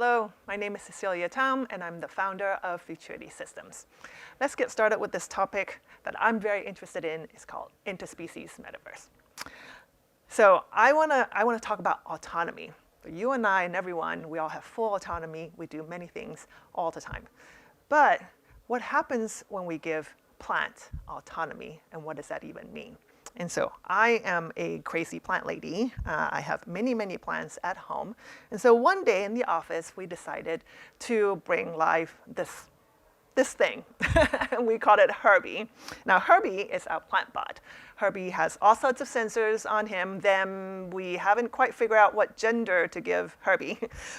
Hello, my name is Cecilia Tham, and I'm the founder of Futurity Systems. Let's get started with this topic that I'm very interested in. It's called interspecies metaverse. So I want to talk about autonomy. For you and I and everyone, we all have full autonomy. We do many things all the time. But what happens when we give plants autonomy, and what does that even mean? And so I am a crazy plant lady. I have many, many plants at home. And so one day in the office, we decided to bring live this thing. And we called it Herbie. Now, Herbie is our plant bot. Herbie has all sorts of sensors on him. Then we haven't quite figured out what gender to give Herbie.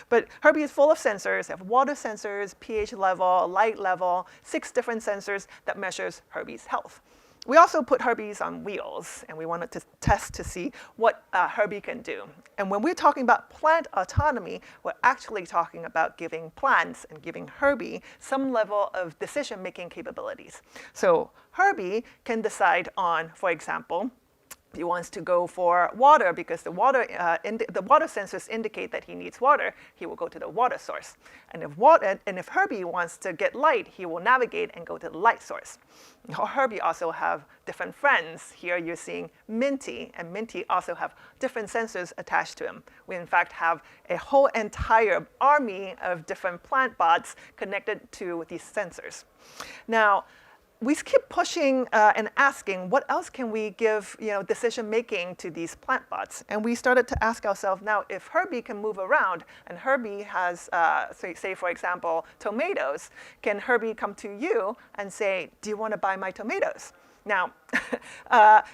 But Herbie is full of sensors. They have water sensors, pH level, light level, 6 different sensors that measures Herbie's health. We also put Herbies on wheels, and we wanted to test to see what Herbie can do. And when we're talking about plant autonomy, we're actually talking about giving plants and giving Herbie some level of decision-making capabilities. So Herbie can decide on, for example, if he wants to go for water because the water sensors indicate that he needs water, he will go to the water source. And if Herbie wants to get light, he will navigate and go to the light source. Herbie also have different friends. Here you're seeing Minty, and Minty also have different sensors attached to him. We in fact have a whole entire army of different plant bots connected to these sensors. Now, we keep pushing and asking, what else can we give decision-making to these plant bots? And we started to ask ourselves, now, if Herbie can move around, and Herbie has, say, for example, tomatoes, can Herbie come to you and say, do you want to buy my tomatoes? Now,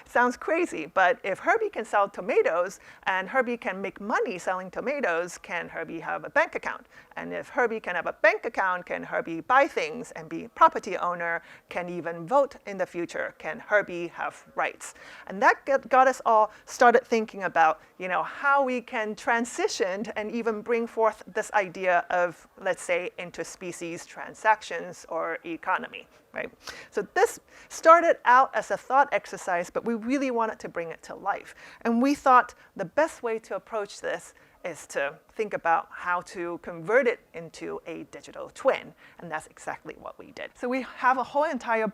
sounds crazy, but if Herbie can sell tomatoes and Herbie can make money selling tomatoes, can Herbie have a bank account? And if Herbie can have a bank account, can Herbie buy things and be a property owner, can even vote in the future? Can Herbie have rights? And that got us all started thinking about how we can transition and even bring forth this idea of, let's say, interspecies transactions or economy. Right? So this started out as a thought exercise, but we really wanted to bring it to life. And we thought the best way to approach this is to think about how to convert it into a digital twin. And that's exactly what we did. So we have a whole entire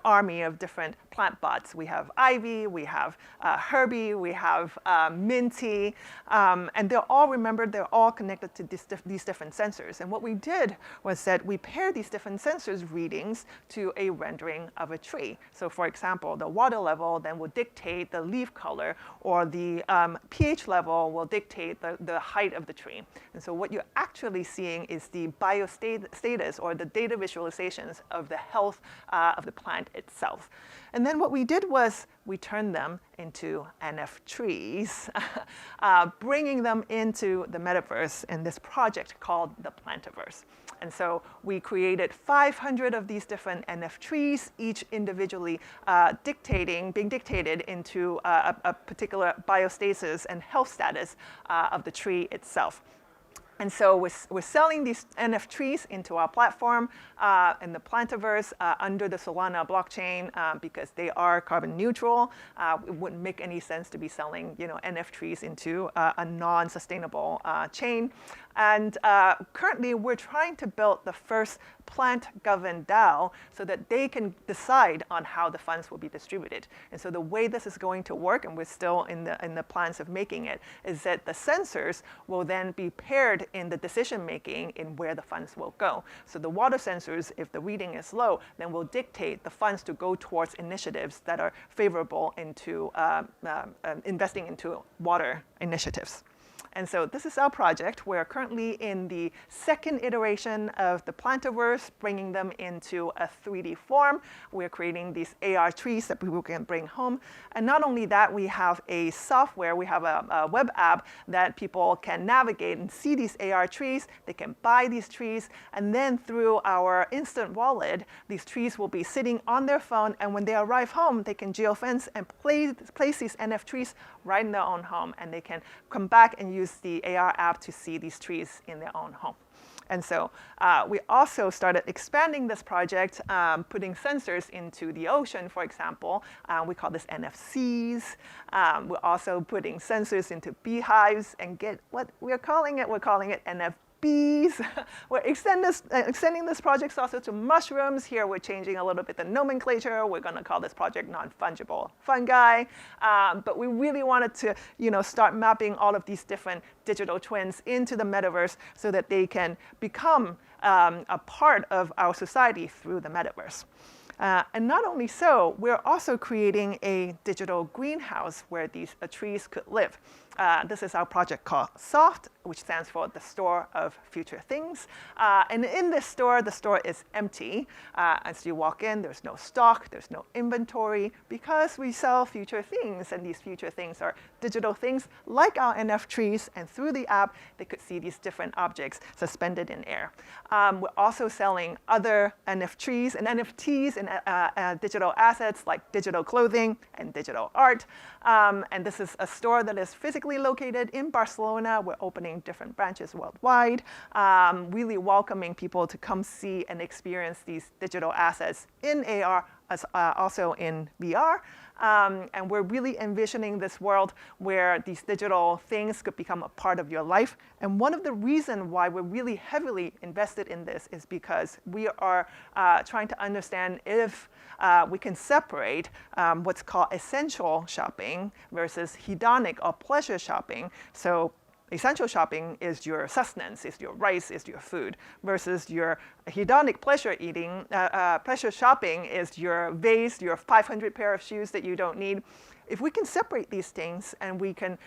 army of different plant bots. We have Ivy, we have Herbie, we have Minty, and they're all connected to these different sensors. And what we did was that we paired these different sensors readings to a rendering of a tree. So for example, the water level then will dictate the leaf color, or the pH level will dictate the height of the tree. And so what you're actually seeing is the biostatus, or the data visualizations of the health of the plant itself. And then what we did was we turned them into NFTs, bringing them into the metaverse in this project called the Plantiverse. And so we created 500 of these different NFTs, each individually being dictated into a particular biostasis and health status of the tree itself. And so we're selling these NFTs into our platform in the Plantiverse under the Solana blockchain because they are carbon neutral. It wouldn't make any sense to be selling NFTs into a non-sustainable chain. And currently, we're trying to build the first plant-governed DAO so that they can decide on how the funds will be distributed. And so the way this is going to work, and we're still in the plans of making it, is that the sensors will then be paired in the decision-making in where the funds will go. So the water sensors, if the reading is low, then will dictate the funds to go towards initiatives that are favorable into investing into water initiatives. And so this is our project. We're currently in the second iteration of the Plantiverse, bringing them into a 3D form. We're creating these AR trees that people can bring home. And not only that, we have a software, we have a web app that people can navigate and see these AR trees. They can buy these trees. And then through our instant wallet, these trees will be sitting on their phone. And when they arrive home, they can geofence and place these NFTs right in their own home. And they can come back and use the AR app to see these trees in their own home. And so we also started expanding this project, putting sensors into the ocean, for example. We call this NFCs. We're also putting sensors into beehives, and get what we're calling it NF bees. We're extending this project also to mushrooms. Here we're changing a little bit the nomenclature. We're going to call this project non-fungible fungi. But we really wanted to start mapping all of these different digital twins into the metaverse so that they can become a part of our society through the metaverse. And not only so, we're also creating a digital greenhouse where these trees could live. This is our project called SOFT, which stands for the Store of Future Things. And in this store, the store is empty. As you walk in, there's no stock, there's no inventory, because we sell future things. And these future things are digital things like our NFTs. And through the app, they could see these different objects suspended in air. We're also selling other NFTs and digital assets like digital clothing and digital art. And this is a store that is physically located in Barcelona. We're opening different branches worldwide, really welcoming people to come see and experience these digital assets in AR, as also in VR. And we're really envisioning this world where these digital things could become a part of your life. And one of the reasons why we're really heavily invested in this is because we are trying to understand if we can separate what's called essential shopping versus hedonic or pleasure shopping. So essential shopping is your sustenance, is your rice, is your food, versus your hedonic pleasure eating, pleasure shopping is your vase, your 500 pair of shoes that you don't need. If we can separate these things and we can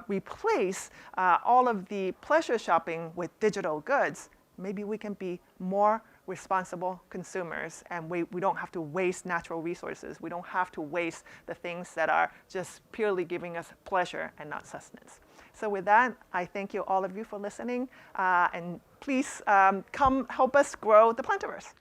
replace all of the pleasure shopping with digital goods, maybe we can be more responsible consumers, and we don't have to waste natural resources. We don't have to waste the things that are just purely giving us pleasure and not sustenance. So with that, I thank you all of you for listening, and please come help us grow the Plantiverse.